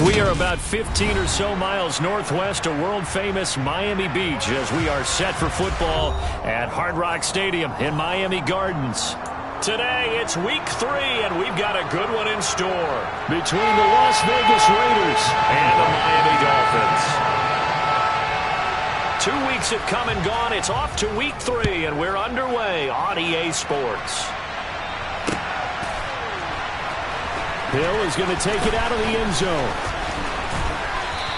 We are about 15 or so miles northwest of world-famous Miami Beach as we are set for football at Hard Rock Stadium in Miami Gardens. Today, it's week 3, and we've got a good one in store between the Las Vegas Raiders and the Miami Dolphins. 2 weeks have come and gone. It's off to week 3, and we're underway on EA Sports. Hill is going to take it out of the end zone.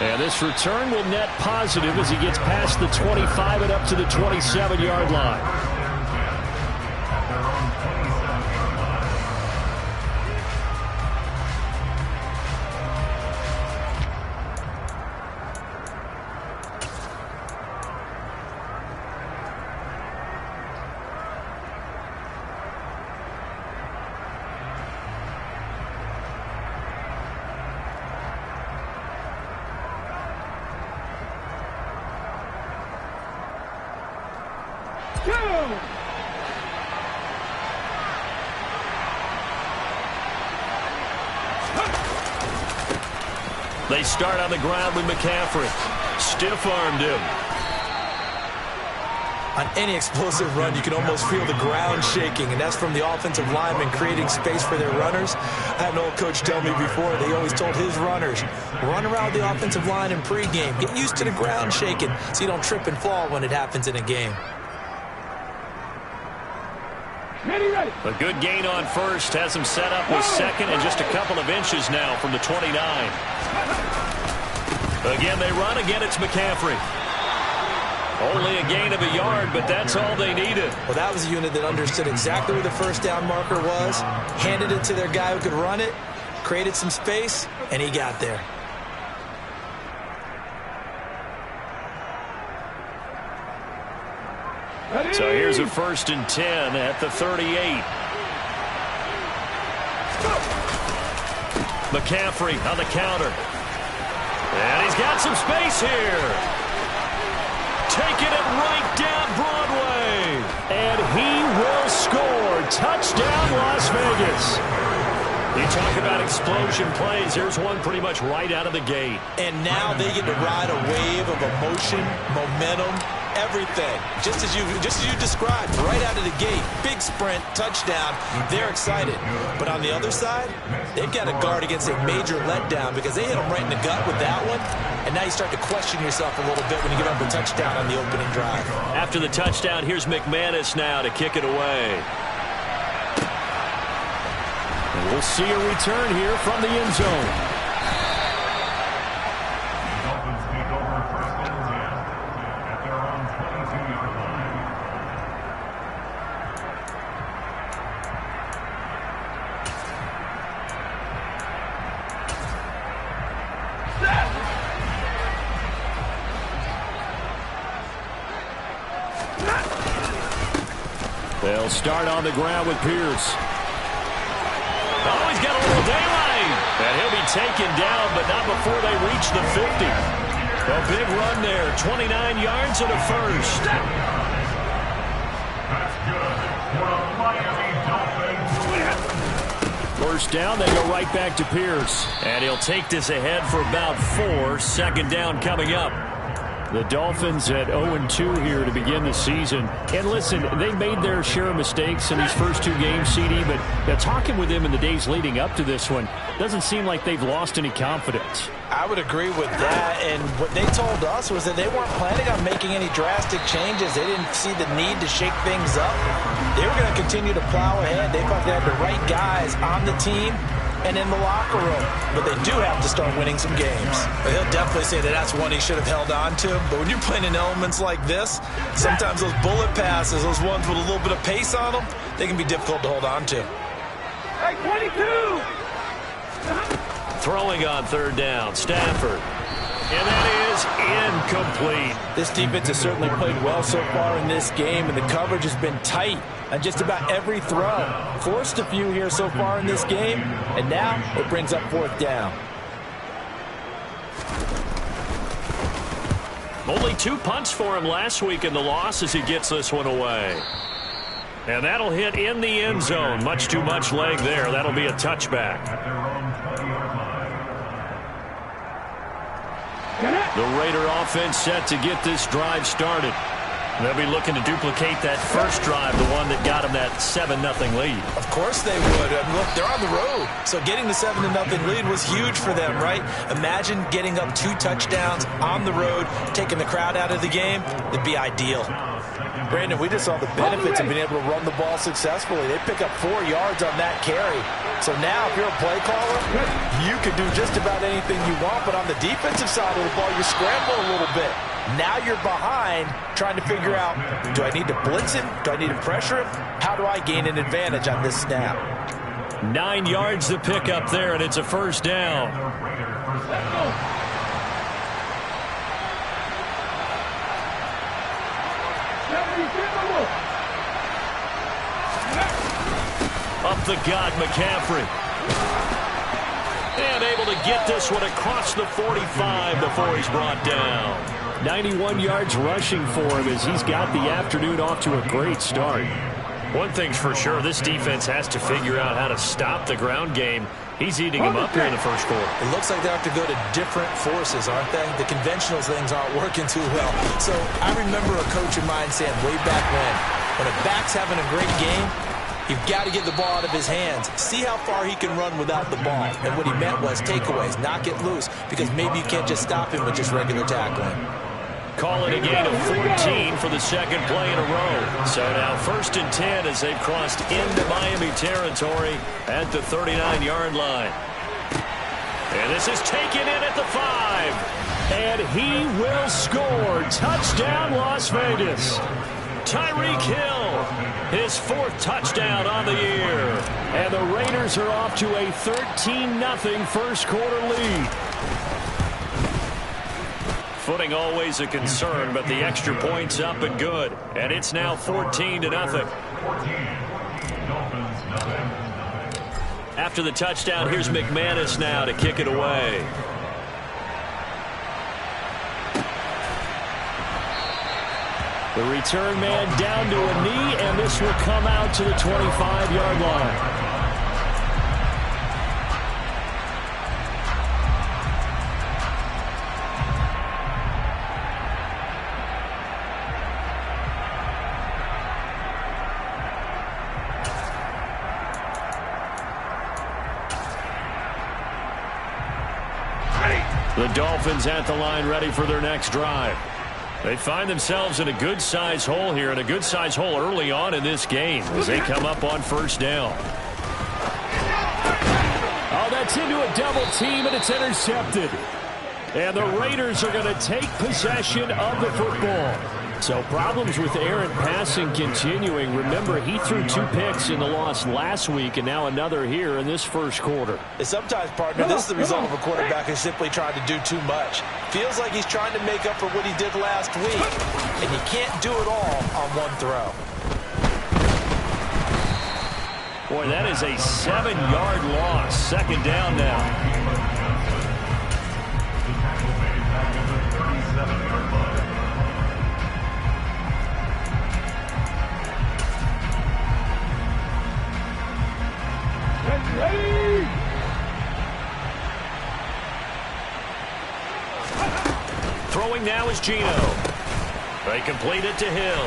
And this return will net positive as he gets past the 25 and up to the 27-yard line. They start on the ground with McCaffrey. Stiff-armed him. On any explosive run, you can almost feel the ground shaking, and that's from the offensive linemen creating space for their runners. I had an old coach tell me before, they always told his runners, run around the offensive line in pregame. Get used to the ground shaking so you don't trip and fall when it happens in a game. A good gain on first has him set up with second and just a couple of inches now from the 29. Again, they run. Again, it's McCaffrey. Only a gain of a yard, but that's all they needed. Well, that was a unit that understood exactly where the first down marker was, handed it to their guy who could run it, created some space, and he got there. So here's a 1st and 10 at the 38. McCaffrey on the counter. And he's got some space here. Taking it right down Broadway. And he will score. Touchdown, Las Vegas. You talk about explosion plays. Here's one pretty much right out of the gate. And now they get to ride a wave of emotion, momentum, everything. Just as you described, right out of the gate. Big sprint, touchdown. They're excited. But on the other side, they've got to guard against a major letdown because they hit them right in the gut with that one. And now you start to question yourself a little bit when you give up a touchdown on the opening drive. After the touchdown, here's McManus now to kick it away. And we'll see a return here from the end zone. They'll start on the ground with Pierce. Oh, he's got a little daylight. And he'll be taken down, but not before they reach the 50. A big run there, 29 yards and a first. That's good for the Miami Dolphins. First down, they go right back to Pierce. And he'll take this ahead for about 4. Second down coming up. The Dolphins at 0-2 here to begin the season. And listen, they made their share of mistakes in these first 2 games, CD, but talking with them in the days leading up to this one, doesn't seem like they've lost any confidence. I would agree with that, and what they told us was that they weren't planning on making any drastic changes. They didn't see the need to shake things up. They were going to continue to plow ahead. They thought they had the right guys on the team and in the locker room. But they do have to start winning some games. He'll definitely say that that's one he should have held on to. But when you're playing in elements like this, sometimes those bullet passes, those ones with a little bit of pace on them, they can be difficult to hold on to. Hey, 22! Throwing on 3rd down, Stafford. And that is incomplete. This defense has certainly played well so far in this game, and the coverage has been tight on just about every throw. Forced a few here so far in this game, and now it brings up 4th down. Only 2 punts for him last week in the loss as he gets this one away. And that'll hit in the end zone. Much too much leg there. That'll be a touchback. The Raider offense set to get this drive started. They'll be looking to duplicate that first drive, the one that got them that 7-0 lead. Of course they would. I mean, look, they're on the road. So getting the 7-0 lead was huge for them, right? Imagine getting up 2 touchdowns on the road, taking the crowd out of the game. It'd be ideal. Brandon, we just saw the benefits of being able to run the ball successfully. They pick up 4 yards on that carry. So now, if you're a play caller, you can do just about anything you want. But on the defensive side of the ball, you're scrambling a little bit. Now you're behind, trying to figure out, do I need to blitz him? Do I need to pressure him? How do I gain an advantage on this snap? 9 yards to pick up there, and it's a first down. Up the gut, McCaffrey. And able to get this one across the 45 before he's brought down. 91 yards rushing for him as he's got the afternoon off to a great start. One thing's for sure, this defense has to figure out how to stop the ground game. He's eating them up here in the first quarter. It looks like they have to go to different forces, aren't they? The conventional things aren't working too well. So I remember a coach of mine saying way back when a back's having a great game, you've got to get the ball out of his hands. See how far he can run without the ball. And what he meant was takeaways, knock it loose, because maybe you can't just stop him with just regular tackling. Call it a gain of 14 for the second play in a row. So now 1st and 10 as they've crossed into Miami territory at the 39-yard line. And this is taken in at the 5. And he will score. Touchdown, Las Vegas. Tyreek Hill, his 4th touchdown on the year. And the Raiders are off to a 13-0 first quarter lead. Footing always a concern, but the extra point's up and good. And it's now 14-0. After the touchdown, here's McManus now to kick it away. The return man down to a knee, and this will come out to the 25-yard line. The Dolphins at the line ready for their next drive. They find themselves in a good-sized hole here, and a good-sized hole early on in this game as they come up on first down. Oh, that's into a double team, and it's intercepted. And the Raiders are going to take possession of the football. So problems with Aaron passing continuing. Remember, he threw 2 picks in the loss last week, and now another here in this first quarter. And sometimes, partner, this is the result of a quarterback who's simply trying to do too much. Feels like he's trying to make up for what he did last week, and you can't do it all on one throw. Boy, that is a 7-yard loss. Second down now. Throwing now is Geno. They complete it to Hill.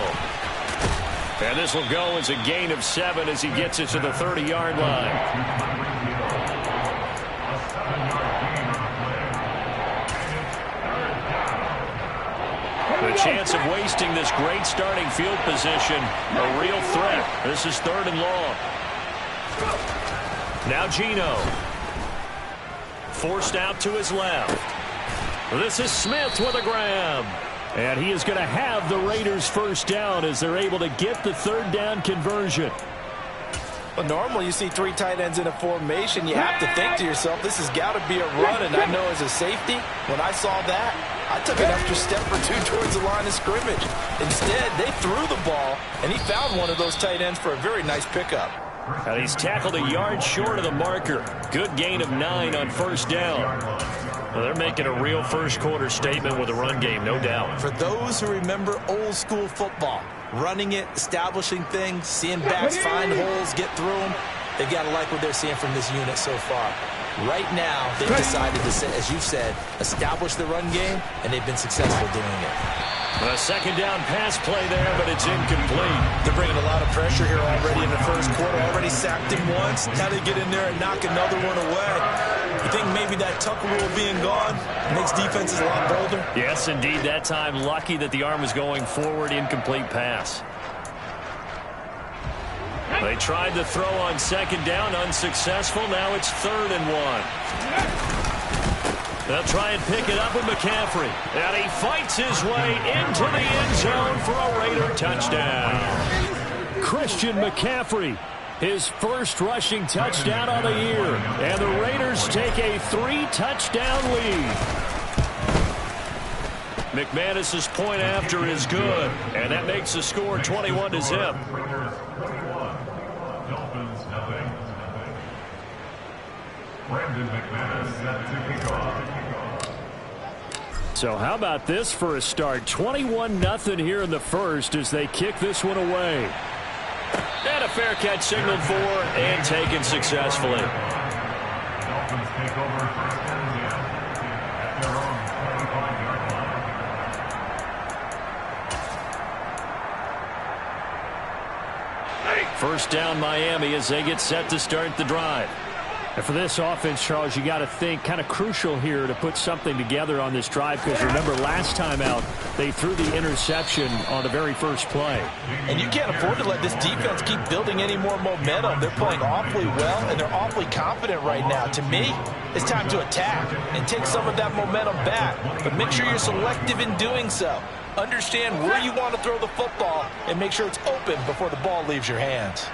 And this will go as a gain of 7 as he gets it to the 30-yard line. The chance of wasting this great starting field position, a real threat. This is 3rd and long. Now Geno. Forced out to his left. This is Smith with a grab. And he is going to have the Raiders first down as they're able to get the 3rd down conversion. Well, normally you see 3 tight ends in a formation. You have to think to yourself, this has got to be a run. And I know as a safety, when I saw that, I took an extra step or 2 towards the line of scrimmage. Instead, they threw the ball, and he found one of those tight ends for a very nice pickup. And he's tackled a yard short of the marker. Good gain of 9 on first down. Well, they're making a real first quarter statement with a run game, no doubt. For those who remember old school football, running it, establishing things, seeing backs find holes, get through them, they've got to like what they're seeing from this unit so far. Right now, they've decided to, as you've said, establish the run game, and they've been successful doing it. A second down pass play there, but it's incomplete. They're bringing a lot of pressure here already in the first quarter. Already sacked him once. Now they get in there and knock another one away. You think maybe that Tucker rule being gone makes defenses a lot bolder? Yes, indeed. That time, lucky that the arm was going forward. Incomplete pass. They tried to throw on second down. Unsuccessful. Now it's 3rd and 1. They'll try and pick it up with McCaffrey. And he fights his way into the end zone for a Raider touchdown. Christian McCaffrey, his first rushing touchdown on the year. And the Raiders take a 3-touchdown lead. McManus's point after is good. And that makes the score 21-0. Brandon McManus set to kick off. So how about this for a start? 21-0 here in the first as they kick this one away. And a fair catch signaled for and taken successfully. Dolphins take over 1st and 10 at their own 25-yard line. First down Miami as they get set to start the drive. And for this offense, Charles, you got to think kind of crucial here to put something together on this drive because remember last time out they threw the interception on the very first play. And you can't afford to let this defense keep building any more momentum. They're playing awfully well and they're awfully confident right now. To me, it's time to attack and take some of that momentum back. But make sure you're selective in doing so. Understand where you want to throw the football and make sure it's open before the ball leaves your hands.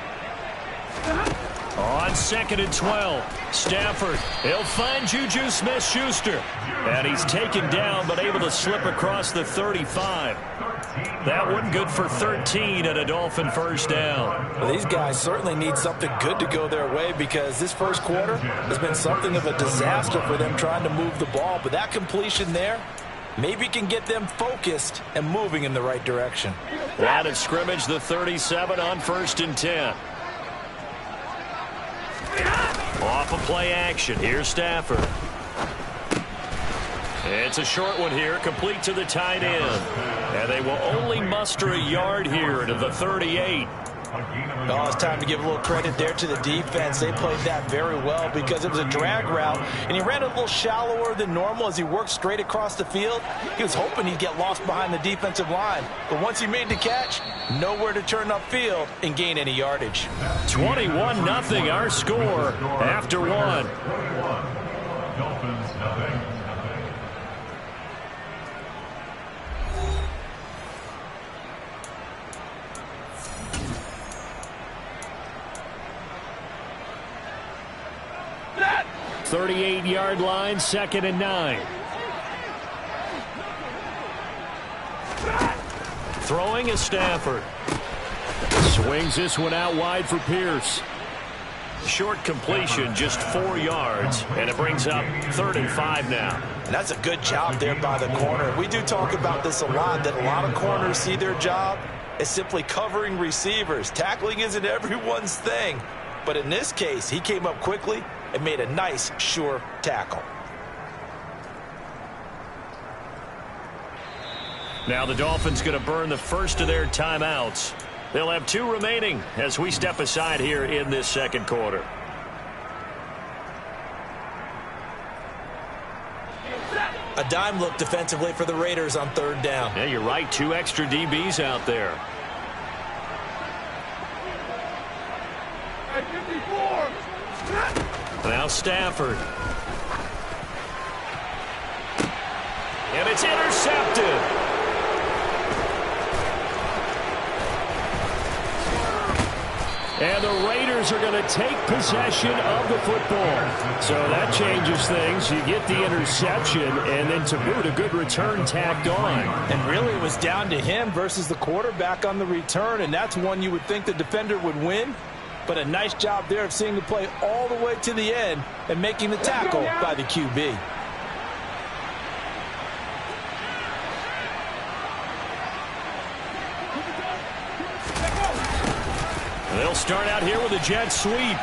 On 2nd and 12, Stafford, he'll find Juju Smith-Schuster. And he's taken down but able to slip across the 35. That one good for 13 and a Dolphin first down. Well, these guys certainly need something good to go their way because this first quarter has been something of a disaster for them trying to move the ball. But that completion there maybe can get them focused and moving in the right direction. Line of scrimmage, the 37 on 1st and 10. Off of play action. Here's Stafford. It's a short one here, complete to the tight end. And they will only muster a yard here to the 38. Oh, it's time to give a little credit there to the defense. They played that very well because it was a drag route, and he ran a little shallower than normal as he worked straight across the field. He was hoping he'd get lost behind the defensive line, but once he made the catch, nowhere to turn upfield and gain any yardage. 21-0 our score after one. Dolphins nothing. 38-yard line, 2nd and 9. Throwing is Stafford. Swings this one out wide for Pierce. Short completion, just 4 yards, and it brings up 3rd and 5 now. And that's a good job there by the corner. We do talk about this a lot, that a lot of corners see their job as simply covering receivers. Tackling isn't everyone's thing. But in this case, he came up quickly and made a nice, sure tackle. Now the Dolphins going to burn the first of their timeouts. They'll have 2 remaining as we step aside here in this second quarter. A dime look defensively for the Raiders on 3rd down. Yeah, you're right. 2 extra DBs out there. Now Stafford. And it's intercepted. And the Raiders are going to take possession of the football. So that changes things. You get the interception, and then to boot, a good return tacked on. And really it was down to him versus the quarterback on the return, and that's one you would think the defender would win. But a nice job there of seeing the play all the way to the end and making the tackle by the QB. They'll start out here with a jet sweep.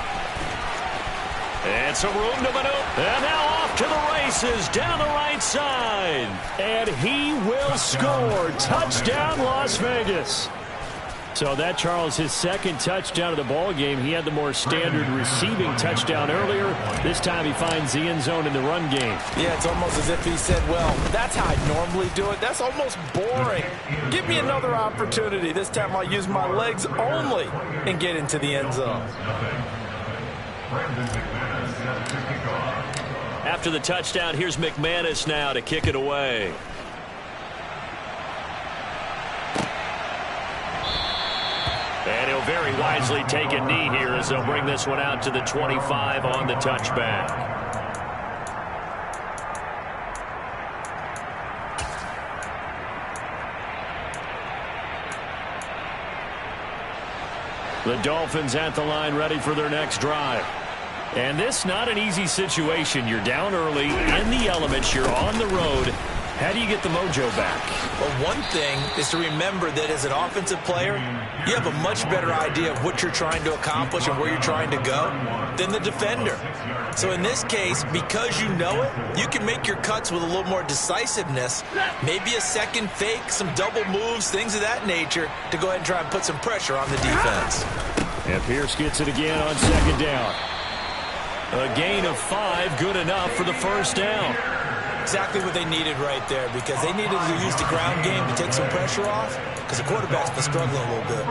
And some room to maneuver. And now off to the races down the right side. And he will score. Touchdown, Las Vegas. So that, Charles, his second touchdown of the ball game. He had the more standard receiving touchdown earlier. This time he finds the end zone in the run game. Yeah, it's almost as if he said, well, that's how I normally do it. That's almost boring. Give me another opportunity. This time I'll use my legs only and get into the end zone. After the touchdown, here's McManus now to kick it away. And he'll very wisely take a knee here as they'll bring this one out to the 25 on the touchback. The Dolphins at the line ready for their next drive. And this not an easy situation. You're down early, in the elements, you're on the road. How do you get the mojo back? Well, one thing is to remember that as an offensive player, you have a much better idea of what you're trying to accomplish and where you're trying to go than the defender. So in this case, because you know it, you can make your cuts with a little more decisiveness, maybe a second fake, some double moves, things of that nature, to go ahead and try and put some pressure on the defense. And Pierce gets it again on second down. A gain of 5, good enough for the first down. Exactly what they needed right there, because they needed to use the ground game to take some pressure off, because the quarterback's been struggling a little bit.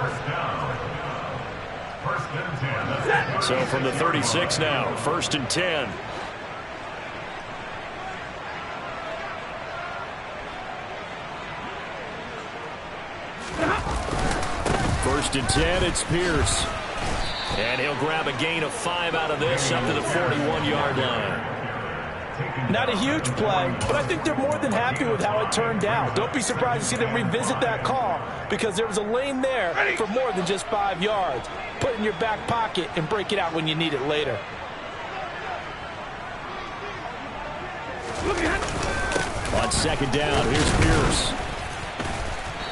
So from the 36 now, 1st and 10. First and 10, it's Pierce. And he'll grab a gain of 5 out of this up to the 41-yard line. Not a huge play, but I think they're more than happy with how it turned out. Don't be surprised to see them revisit that call, because there was a lane there for more than just 5 yards. Put it in your back pocket and break it out when you need it later. On second down, here's Pierce.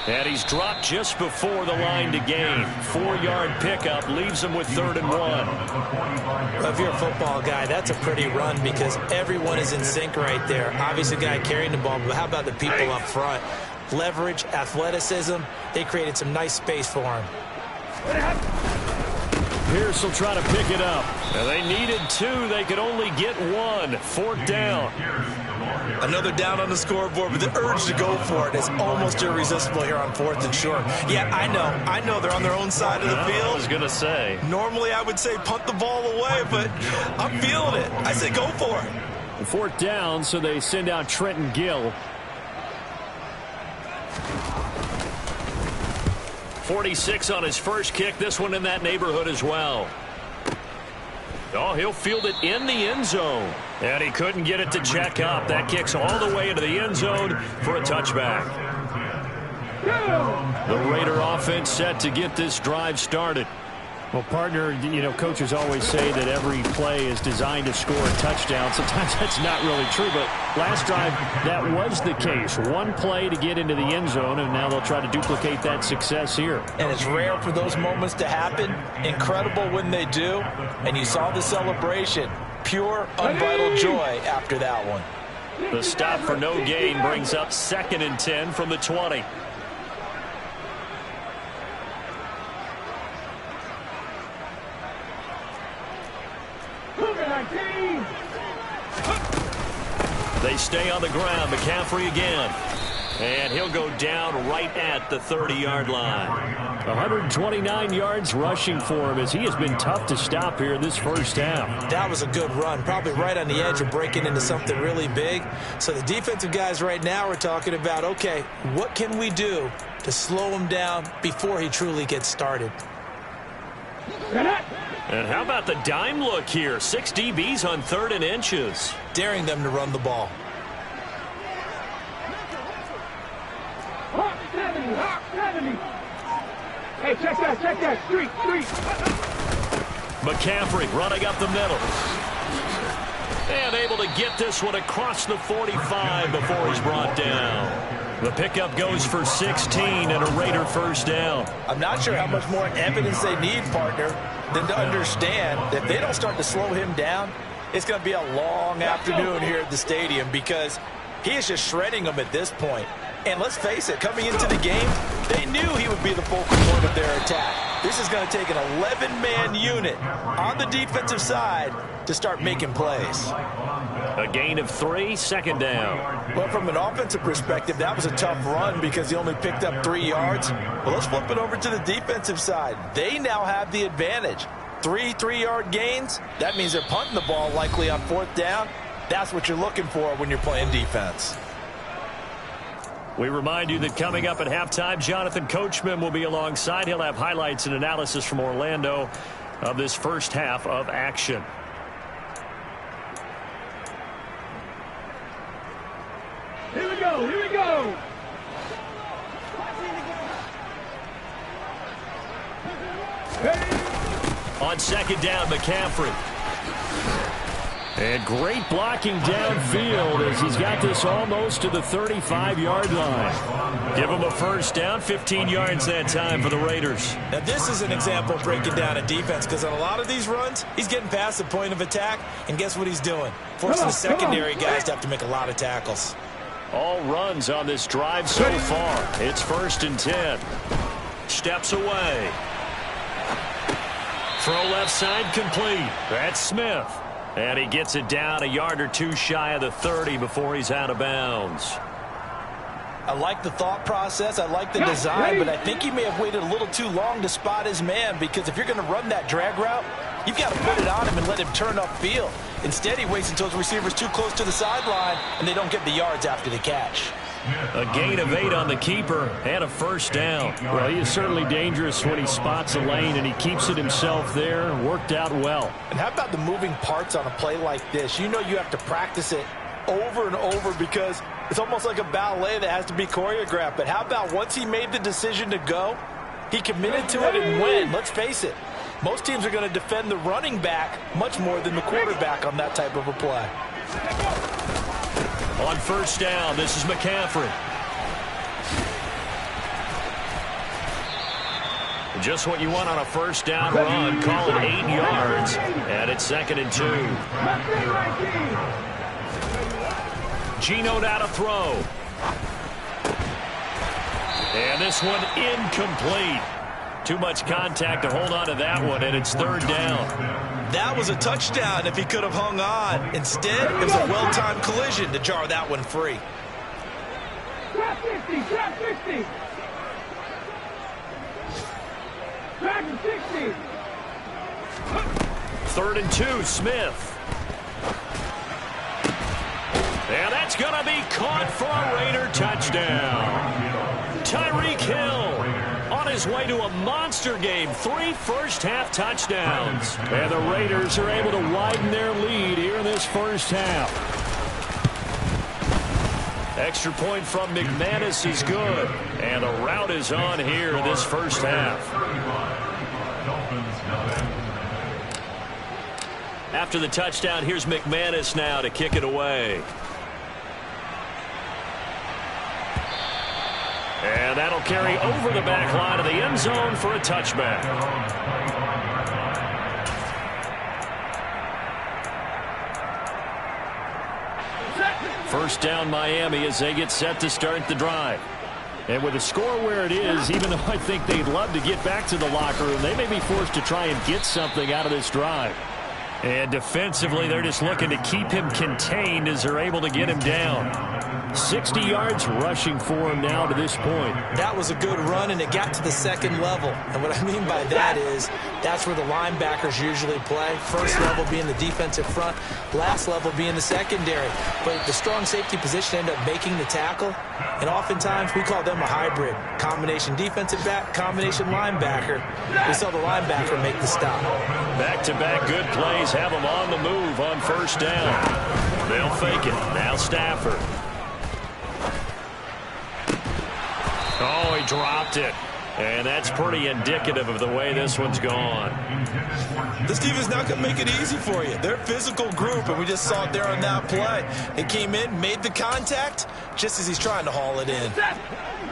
And he's dropped just before the line to gain. 4-yard pickup leaves him with 3rd and 1. Well, if you're a football guy, that's a pretty run, because everyone is in sync right there. Obviously, the guy carrying the ball, but how about the people up front? Leverage, athleticism, they created some nice space for him. Pierce will try to pick it up. And they needed 2. They could only get 1. 4th down. Another down on the scoreboard, but the urge to go for it is almost irresistible here on 4th and short. Yeah, I know they're on their own side of the field. I was going to say. Normally I would say punt the ball away, but I'm feeling it. I say go for it. 4th down, so they send out Trenton Gill. 46 on his first kick. This one in that neighborhood as well. Oh, he'll field it in the end zone. And he couldn't get it to check up. That kicks all the way into the end zone for a touchback. The Raider offense set to get this drive started. Well, partner, you know, coaches always say that every play is designed to score a touchdown. Sometimes that's not really true, but last drive, that was the case. One play to get into the end zone, and now they'll try to duplicate that success here. And it's rare for those moments to happen. Incredible when they do. And you saw the celebration. Pure, unbridled joy after that one. The stop for no gain brings up 2nd and 10 from the 20. They stay on the ground. McCaffrey again. And he'll go down right at the 30-yard line. 129 yards rushing for him, as he has been tough to stop here in this first half. That was a good run, probably right on the edge of breaking into something really big. So the defensive guys right now are talking about, okay, what can we do to slow him down before he truly gets started? And how about the dime look here? 6 DBs on 3rd and inches. Daring them to run the ball. Hey, check that, street. McCaffrey running up the middle. And able to get this one across the 45 before he's brought down. The pickup goes for 16 and a Raider first down. I'm not sure how much more evidence they need, partner, than to understand that if they don't start to slow him down, it's going to be a long afternoon here at the stadium because he is just shredding them at this point. And let's face it, coming into the game, they knew he would be the focal point of their attack. This is going to take an 11-man unit on the defensive side to start making plays. A gain of 3, second down. Well, from an offensive perspective, that was a tough run because he only picked up 3 yards. Well, let's flip it over to the defensive side. They now have the advantage. 3 3-yard gains, that means they're punting the ball likely on 4th down. That's what you're looking for when you're playing defense. We remind you that coming up at halftime, Jonathan Coachman will be alongside. He'll have highlights and analysis from Orlando of this first half of action. Here we go, here we go. On second down, McCaffrey. And great blocking downfield as he's got this almost to the 35-yard line. Give him a first down, 15 yards that time for the Raiders. Now, this is an example of breaking down a defense because on a lot of these runs, he's getting past the point of attack, and guess what he's doing? Forcing the secondary guys to have to make a lot of tackles. All runs on this drive so far. It's 1st and 10. Steps away. Throw left side complete. That's Smith. And he gets it down a yard or 2 shy of the 30 before he's out of bounds. I like the thought process. I like the design, but I think he may have waited a little too long to spot his man because if you're going to run that drag route, you've got to put it on him and let him turn upfield. Instead, he waits until his receiver's too close to the sideline, and they don't get the yards after the catch. A gain of 8 on the keeper and a first down. Well, he is certainly dangerous when he spots a lane and he keeps it himself there. Worked out well. And how about the moving parts on a play like this? You know you have to practice it over and over because it's almost like a ballet that has to be choreographed. But how about once he made the decision to go, he committed to it and went. Let's face it, most teams are going to defend the running back much more than the quarterback on that type of a play. On first down, this is McCaffrey. Just what you want on a first down run. Call it 8 yards. And it's 2nd and 2. Geno now to throw. And this one incomplete. Too much contact to hold on to that one, and it's 3rd down. That was a touchdown if he could have hung on. Instead, it was a well-timed collision to jar that one free. Trap 50, trap 50. Trap 60. 3rd and 2, Smith. And that's going to be caught for a Raider touchdown. Tyreek Hill on his way to a monster game. 3 first-half touchdowns. And the Raiders are able to widen their lead here in this first half. Extra point from McManus is good. And the route is on here in this first half. After the touchdown, here's McManus now to kick it away. And that'll carry over the back line of the end zone for a touchback. First down Miami as they get set to start the drive. And with the score where it is, even though I think they'd love to get back to the locker room, they may be forced to try and get something out of this drive. And defensively, they're just looking to keep him contained as they're able to get him down. 60 yards rushing for him now to this point. That was a good run, and it got to the 2nd level. And what I mean by that is that's where the linebackers usually play. First level being the defensive front, last level being the secondary. But the strong safety position ended up making the tackle, and oftentimes we call them a hybrid. Combination defensive back, combination linebacker. We saw the linebacker make the stop. Back-to-back good plays have them on the move on first down. They'll fake it. Now Stafford. Oh, he dropped it. And that's pretty indicative of the way this one's gone. This defense not going to make it easy for you. They're a physical group, and we just saw it there on that play. It came in, made the contact, just as he's trying to haul it in.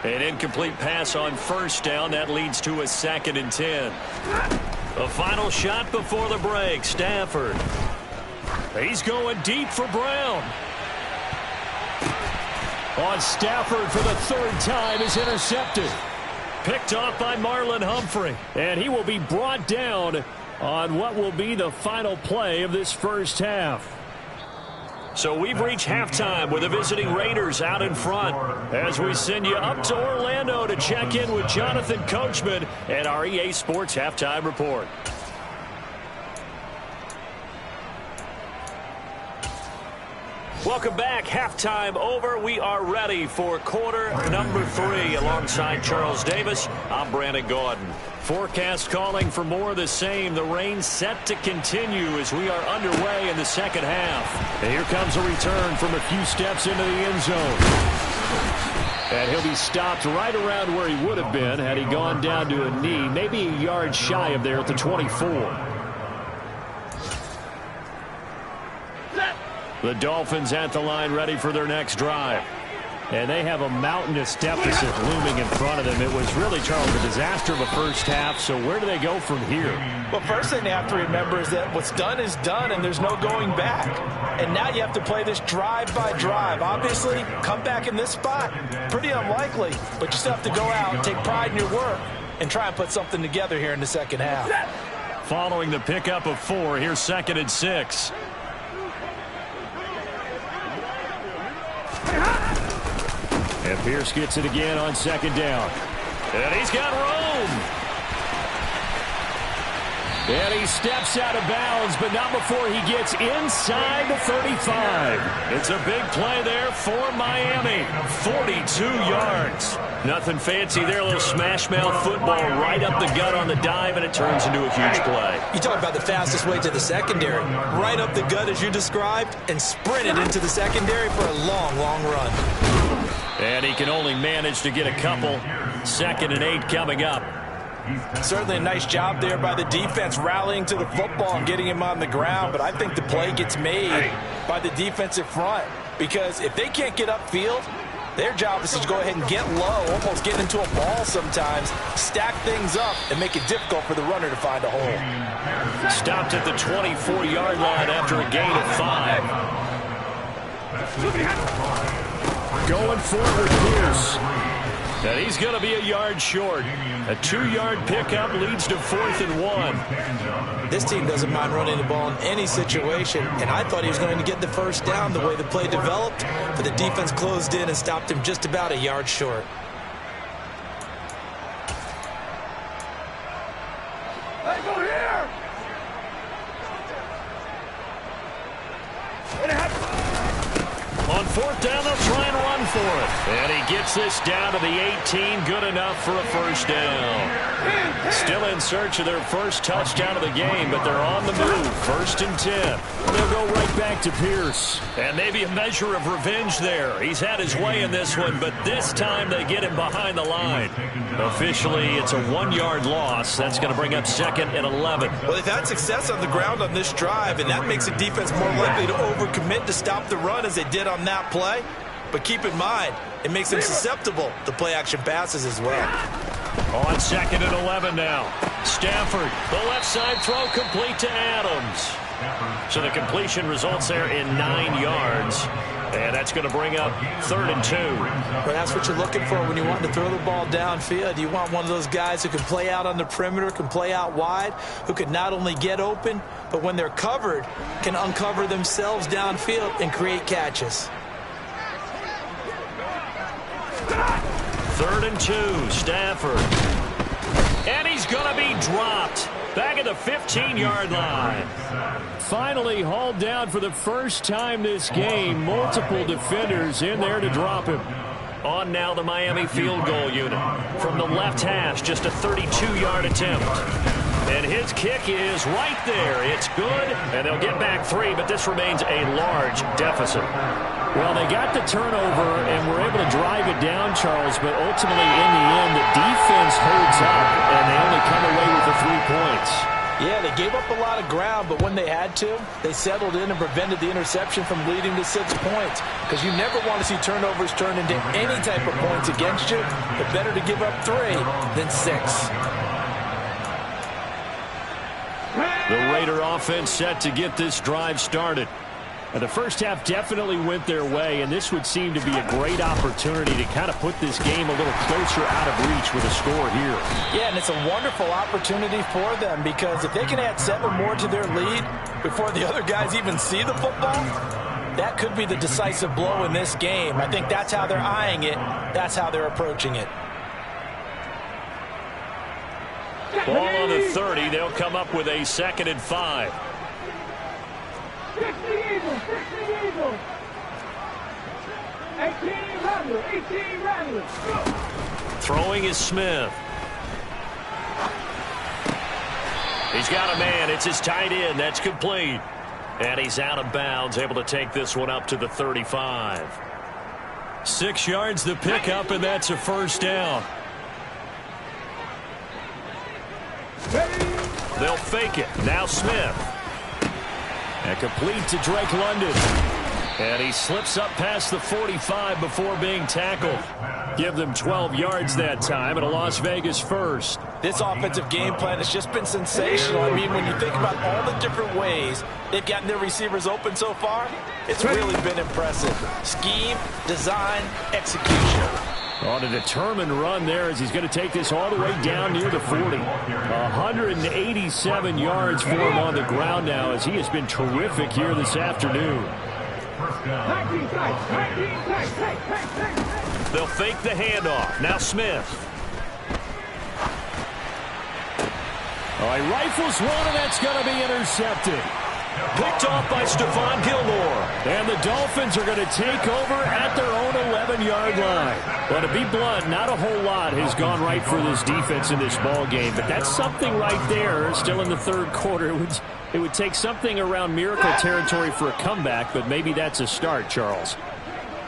An incomplete pass on first down. That leads to a 2nd and 10. A final shot before the break. Stafford. He's going deep for Brown. On Stafford for the third time is intercepted. Picked off by Marlon Humphrey. And he will be brought down on what will be the final play of this first half. So we've reached halftime with the visiting Raiders out in front as we send you up to Orlando to check in with Jonathan Coachman and our EA Sports Halftime Report. Welcome back. Halftime over. We are ready for quarter number 3 alongside Charles Davis. I'm Brandon Gaudin. Forecast calling for more of the same. The rain set to continue as we are underway in the second half. And here comes a return from a few steps into the end zone. And he'll be stopped right around where he would have been had he gone down to a knee, maybe a yard shy of there at the 24. The Dolphins at the line ready for their next drive. And they have a mountainous deficit looming in front of them. It was really, Charles, a disaster of a first half. So where do they go from here? Well, first thing they have to remember is that what's done is done, and there's no going back. And now you have to play this drive by drive. Obviously, come back in this spot, pretty unlikely. But you still have to go out, take pride in your work, and try and put something together here in the second half. Following the pickup of 4, here's 2nd and 6. And Pierce gets it again on 2nd down. And he's got room. And he steps out of bounds, but not before he gets inside the 35. It's a big play there for Miami. 42 yards. Nothing fancy there. A little smash mouth football right up the gut on the dive, and it turns into a huge play. You talk about the fastest way to the secondary. Right up the gut as you described, and sprinted into the secondary for a long, long run. And he can only manage to get a couple. 2nd and 8 coming up. Certainly a nice job there by the defense rallying to the football and getting him on the ground, but I think the play gets made by the defensive front because if they can't get upfield, their job is to go ahead and get low, almost get into a ball sometimes, stack things up, and make it difficult for the runner to find a hole. Stopped at the 24-yard line after a gain of 5. Going forward, Pierce. And he's going to be a yard short. A 2-yard pickup leads to 4th and 1. This team doesn't mind running the ball in any situation, and I thought he was going to get the first down the way the play developed, but the defense closed in and stopped him just about a yard short. Let's go here! On 4th down, they'll try and run for it. And he gets this down to the 18. Good enough for a first down. Still in search of their first touchdown of the game, but they're on the move. 1st and 10. They'll go right back to Pierce. And maybe a measure of revenge there. He's had his way in this one, but this time they get him behind the line. Officially, it's a 1-yard loss. That's going to bring up 2nd and 11. Well, they've had success on the ground on this drive, and that makes the defense more likely to overcommit to stop the run as they did on that play. But keep in mind, it makes them susceptible to play-action passes as well. On 2nd and 11 now. Stafford, the left side throw complete to Adams. So the completion results there in 9 yards. And that's going to bring up 3rd and 2. But that's what you're looking for when you want to throw the ball downfield. You want one of those guys who can play out on the perimeter, can play out wide, who can not only get open, but when they're covered, can uncover themselves downfield and create catches. 3rd and 2, Stafford. And he's going to be dropped. Back at the 15-yard line. Finally hauled down for the first time this game. Multiple defenders in there to drop him. On now the Miami field goal unit. From the left hash, just a 32-yard attempt. And his kick is right there. It's good, and they'll get back 3, but this remains a large deficit. Well, they got the turnover and were able to drive it down, Charles, but ultimately in the end, the defense holds up, and they only come away with the 3 points. Yeah, they gave up a lot of ground, but when they had to, they settled in and prevented the interception from leading to 6 points. Because you never want to see turnovers turn into any type of points against you, but better to give up 3 than 6. The Raider offense set to get this drive started. And the first half definitely went their way, and this would seem to be a great opportunity to kind of put this game a little closer out of reach with a score here. Yeah, and it's a wonderful opportunity for them, because if they can add 7 more to their lead before the other guys even see the football, that could be the decisive blow in this game. I think that's how they're eyeing it. That's how they're approaching it. Ball on the 30. They'll come up with a 2nd and 5. 16 Eagles, 16 Eagles. 18 Rattler, 18 Rattler. Go. Throwing is Smith. He's got a man. It's his tight end. That's complete. And he's out of bounds, able to take this one up to the 35. 6 yards the pickup, and that's a first down. They'll fake it. Now Smith. And complete to Drake London. And he slips up past the 45 before being tackled. Give them 12 yards that time, and a Las Vegas first. This offensive game plan has just been sensational. I mean, when you think about all the different ways they've gotten their receivers open so far, it's really been impressive. Scheme, design, execution. On a determined run there as he's going to take this all the way down near the 40. 187 yards for him on the ground now as he has been terrific here this afternoon. They'll fake the handoff. Now Smith. Oh, he rifles one, and that's going to be intercepted. Picked off by Stephon Gilmore. And the Dolphins are going to take over at their own 11-yard line. Well, to be blunt, not a whole lot has gone right for this defense in this ball game, but that's something right there. Still in the 3rd quarter. It would take something around miracle territory for a comeback, but maybe that's a start, Charles.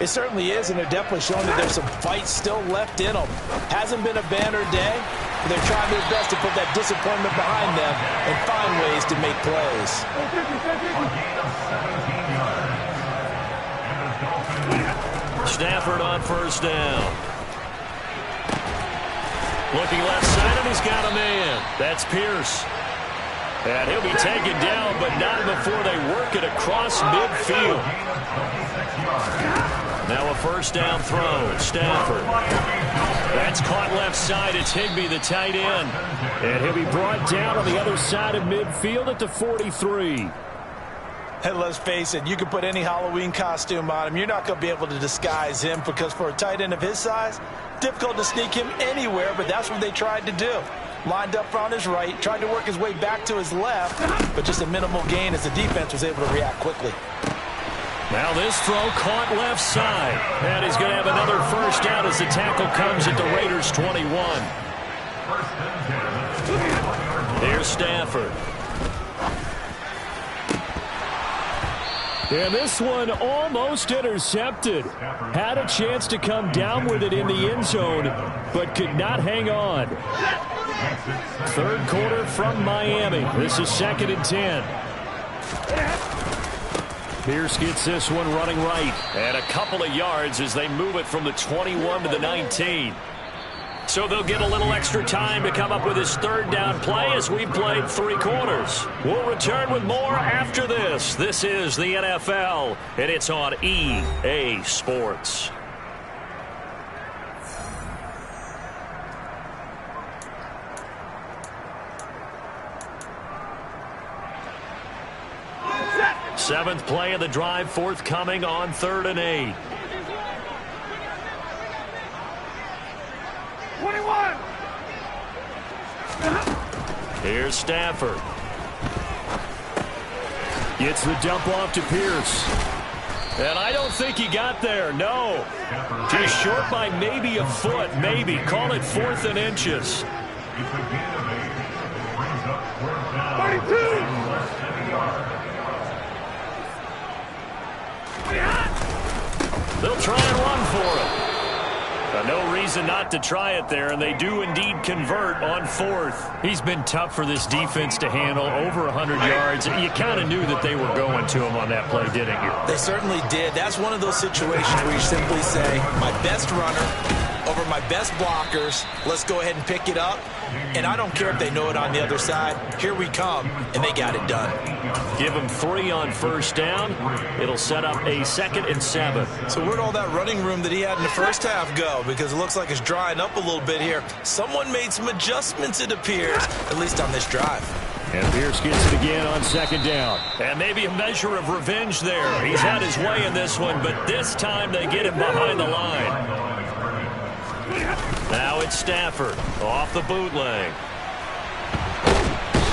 It certainly is, and they're definitely showing that there's some fight still left in them. Hasn't been a banner day, but they're trying their best to put that disappointment behind them and find ways to make plays. Stafford on first down. Looking left side, and he's got a man. That's Pierce. And he'll be taken down, but not before they work it across midfield. Now a first down throw. Stafford. That's caught left side. It's Higbee, the tight end. And he'll be brought down on the other side of midfield at the 43. And let's face it, you can put any Halloween costume on him. You're not going to be able to disguise him, because for a tight end of his size, difficult to sneak him anywhere, but that's what they tried to do. Lined up on his right, tried to work his way back to his left, but just a minimal gain as the defense was able to react quickly. Now this throw caught left side. And he's going to have another first down as the tackle comes at the Raiders' 21. Here's Stafford. And this one almost intercepted. Had a chance to come down with it in the end zone, but could not hang on. 3rd quarter from Miami. This is 2nd and 10. Pierce gets this one running right. And a couple of yards as they move it from the 21 to the 19. So they'll get a little extra time to come up with his 3rd down play as we played 3 quarters. We'll return with more after this. This is the NFL, and it's on EA Sports. Seventh play of the drive forthcoming on 3rd and 8. 21. Here's Stafford. Gets the dump off to Pierce. And I don't think he got there, no. Just short by maybe a foot, maybe. Call it 4th and inches. 32. They'll try and run for it. No reason not to try it there, and they do indeed convert on 4th. He's been tough for this defense to handle, over 100 yards. You kind of knew that they were going to him on that play, didn't you? They certainly did. That's one of those situations where you simply say, my best runner over my best blockers. Let's go ahead and pick it up. And I don't care if they know it on the other side. Here we come, and they got it done. Give them 3 on first down. It'll set up a 2nd and 7. So where'd all that running room that he had in the first half go? Because it looks like it's drying up a little bit here. Someone made some adjustments, it appears, at least on this drive. And Pierce gets it again on 2nd down. And maybe a measure of revenge there. He's had his way in this one, but this time they get him behind the line. Now it's Stafford off the bootleg.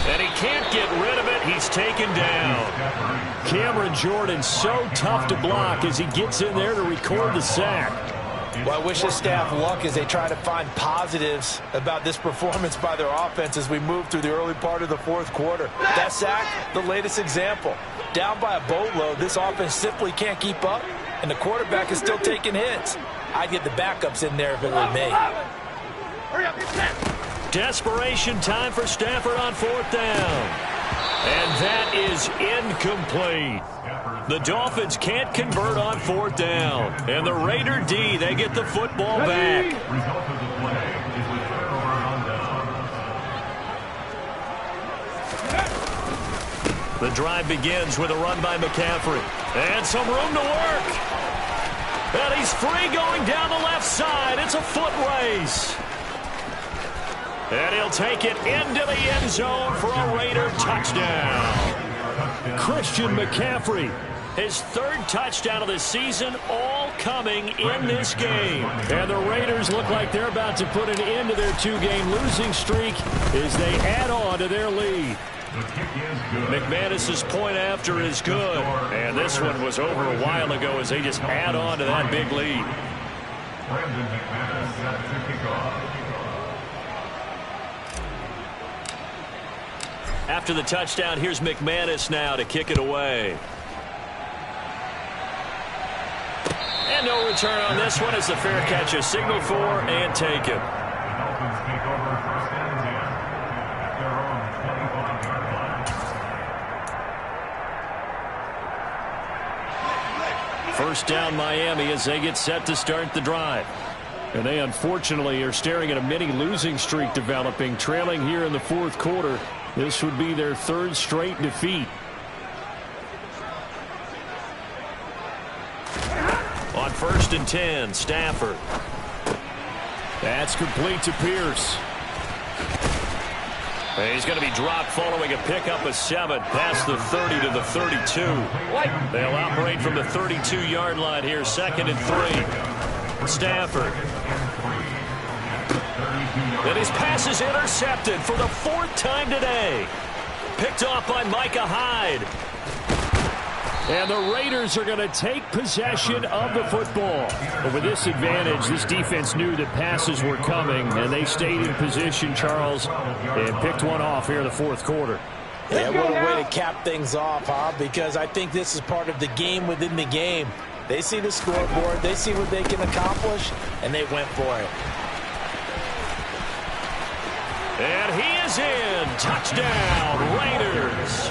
And he can't get rid of it. He's taken down. Cameron Jordan so tough to block as he gets in there to record the sack. Well, I wish his staff luck as they try to find positives about this performance by their offense as we move through the early part of the fourth quarter. That sack, the latest example. Down by a boatload, this offense simply can't keep up, and the quarterback is still taking hits. I'd get the backups in there if it were me. Desperation time for Stafford on 4th down. And that is incomplete. The Dolphins can't convert on 4th down. And the Raider D, they get the football back. Result of the play is a turnover on down. The drive begins with a run by McCaffrey. And some room to work. And he's free going down the left side. It's a foot race. And he'll take it into the end zone for a Raider touchdown. Christian McCaffrey, his 3rd touchdown of the season, all coming in this game. And the Raiders look like they're about to put an end to their 2-game losing streak as they add on to their lead. McManus's point after is good. And this one was over a while ago as they just add on to that big lead. Brandon McManus set to kick off. After the touchdown, here's McManus now to kick it away. And no return on this one as the fair catch is signaled for and taken. The Dolphins take over 1st and 10 at their own 25-yard line. First down Miami as they get set to start the drive. And they unfortunately are staring at a mini losing streak developing, trailing here in the 4th quarter. This would be their 3rd straight defeat. On 1st and 10, Stafford. That's complete to Pierce. And he's going to be dropped following a pickup of 7 past the 30 to the 32. They'll operate from the 32-yard line here, 2nd and 3. Stafford. And his pass is intercepted for the 4th time today. Picked off by Micah Hyde. And the Raiders are going to take possession of the football. But with this advantage, this defense knew that passes were coming, and they stayed in position, Charles, and picked one off here in the 4th quarter. Yeah, what a way to cap things off, huh? Because I think this is part of the game within the game. They see the scoreboard, they see what they can accomplish, and they went for it. And he is in. Touchdown, Raiders.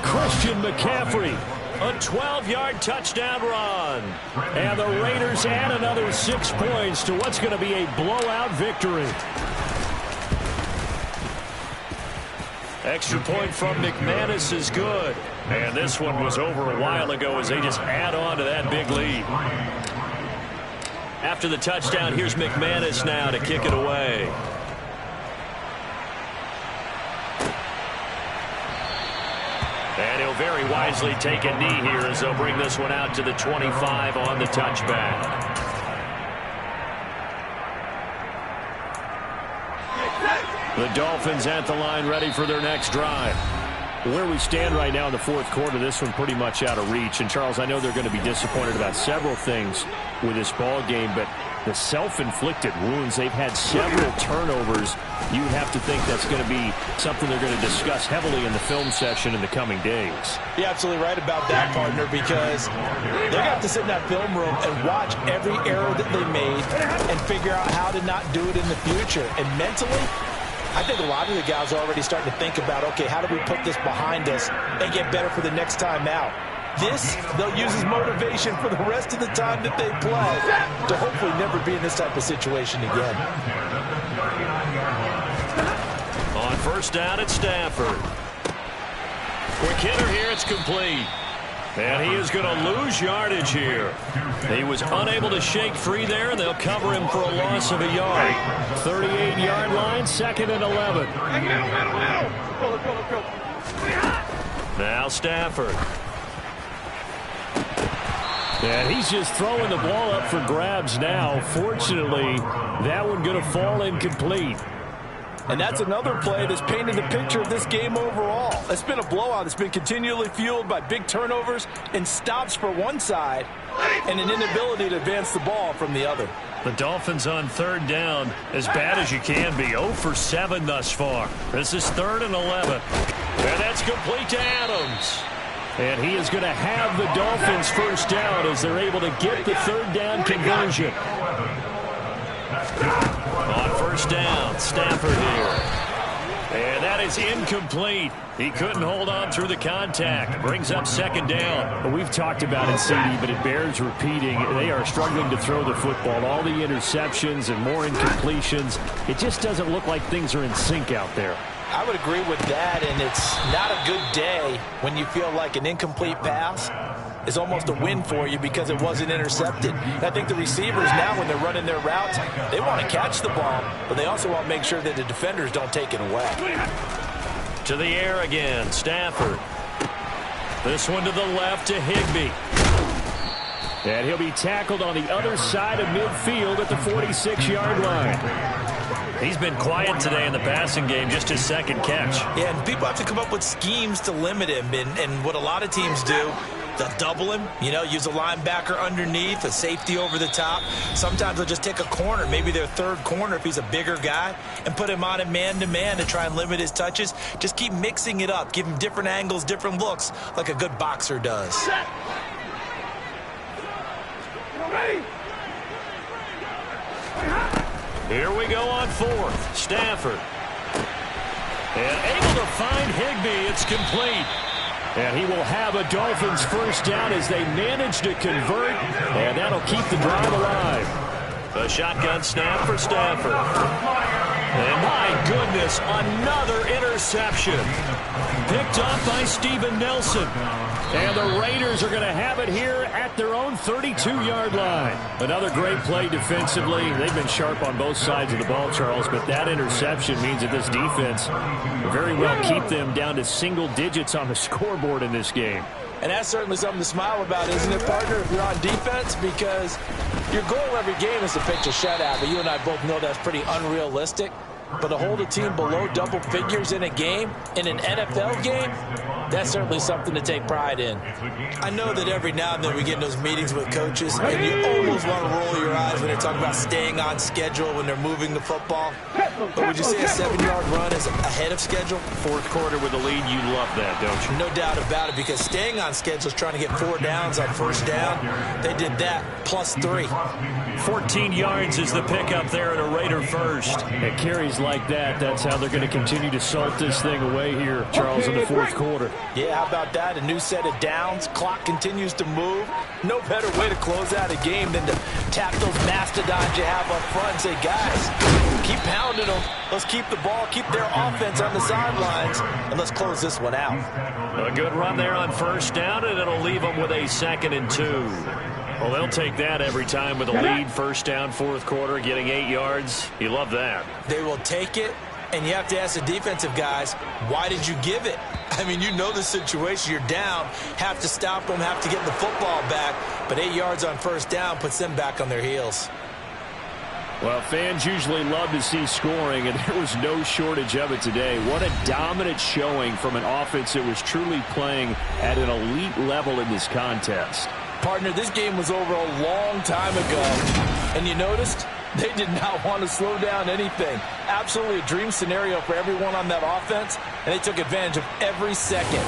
Christian McCaffrey, a 12-yard touchdown run. And the Raiders add another 6 points to what's going to be a blowout victory. Extra point from McManus is good. And this one was over a while ago as they just add on to that big lead. After the touchdown, here's McManus now to kick it away. And he'll very wisely take a knee here as they'll bring this one out to the 25 on the touchback. The Dolphins at the line ready for their next drive. Where we stand right now in the 4th quarter, this one pretty much out of reach. And, Charles, I know they're going to be disappointed about several things with this ball game, but the self-inflicted wounds, they've had several turnovers. You would have to think that's going to be something they're going to discuss heavily in the film session in the coming days. You're absolutely right about that, partner, because they're going to have to sit in that film room and watch every error that they made and figure out how to not do it in the future. And mentally, I think a lot of the guys are already starting to think about, okay, how do we put this behind us and get better for the next time out? This, they'll use as motivation for the rest of the time that they play to hopefully never be in this type of situation again. On first down at Stafford. Quick hitter here, it's complete. And he is going to lose yardage here. He was unable to shake free there, and they'll cover him for a loss of a yard. 38-yard line, 2nd and 11. Now Stafford. And he's just throwing the ball up for grabs now. Fortunately, that one going to fall incomplete. And that's another play that's painted the picture of this game overall. It's been a blowout. It's been continually fueled by big turnovers and stops for one side and an inability to advance the ball from the other. The Dolphins on 3rd down, as bad as you can be. 0 for 7 thus far. This is 3rd and 11. And that's complete to Adams. And he is going to have the Dolphins first down as they're able to get the 3rd down conversion. On first down, Stafford here. And that is incomplete. He couldn't hold on through the contact. Brings up 2nd down. Well, we've talked about it, CD, but it bears repeating. They are struggling to throw the football. All the interceptions and more incompletions. It just doesn't look like things are in sync out there. I would agree with that, and it's not a good day when you feel like an incomplete pass is almost a win for you because it wasn't intercepted. And I think the receivers now, when they're running their routes, they want to catch the ball, but they also want to make sure that the defenders don't take it away. To the air again, Stafford. This one to the left to Higbee. And he'll be tackled on the other side of midfield at the 46-yard line. He's been quiet today in the passing game, just his 2nd catch. Yeah, and people have to come up with schemes to limit him, and what a lot of teams do, they'll double him, use a linebacker underneath, a safety over the top. Sometimes they'll just take a corner, maybe their 3rd corner if he's a bigger guy, and put him on a man-to-man to try and limit his touches. Just keep mixing it up, give him different angles, different looks, like a good boxer does. Here we go on 4th. Stafford. And able to find Higbee. It's complete. And he will have a Dolphins first down as they manage to convert. And that'll keep the drive alive. A shotgun snap for Stafford. And my goodness, another interception. Picked up by Steven Nelson. And the Raiders are going to have it here at their own 32-yard line. Another great play defensively. They've been sharp on both sides of the ball, Charles, but that interception means that this defense will very well keep them down to single digits on the scoreboard in this game. And that's certainly something to smile about, isn't it, partner, if you're on defense? Because your goal every game is to pitch a shutout, but you and I both know that's pretty unrealistic. But to hold a team below double figures in a game, in an NFL game, that's certainly something to take pride in. I know that every now and then we get in those meetings with coaches, and you almost want to roll your eyes when they talk about staying on schedule when they're moving the football. But would you say a 7-yard run is ahead of schedule? 4th quarter with a lead, you love that, don't you? No doubt about it, because staying on schedule is trying to get 4 downs on first down. They did that, plus 3. 14 yards is the pickup there at a Raider first. It carries like that. That's how they're going to continue to salt this thing away here, Charles, in the 4th quarter. Yeah, how about that? A new set of downs. Clock continues to move. No better way to close out a game than to tap those mastodons you have up front and say, guys, keep pounding them. Let's keep the ball, keep their offense on the sidelines, and let's close this one out. A good run there on first down, and it'll leave them with a 2nd and 2. Well, they'll take that every time with a lead. First down, 4th quarter, getting 8 yards. You love that. They will take it, and you have to ask the defensive guys, why did you give it? I mean, you know the situation. You're down, have to stop them, have to get the football back, but 8 yards on first down puts them back on their heels. Well, fans usually love to see scoring, and there was no shortage of it today. What a dominant showing from an offense that was truly playing at an elite level in this contest. Partner, this game was over a long time ago, and you noticed they did not want to slow down anything. Absolutely a dream scenario for everyone on that offense, and they took advantage of every second.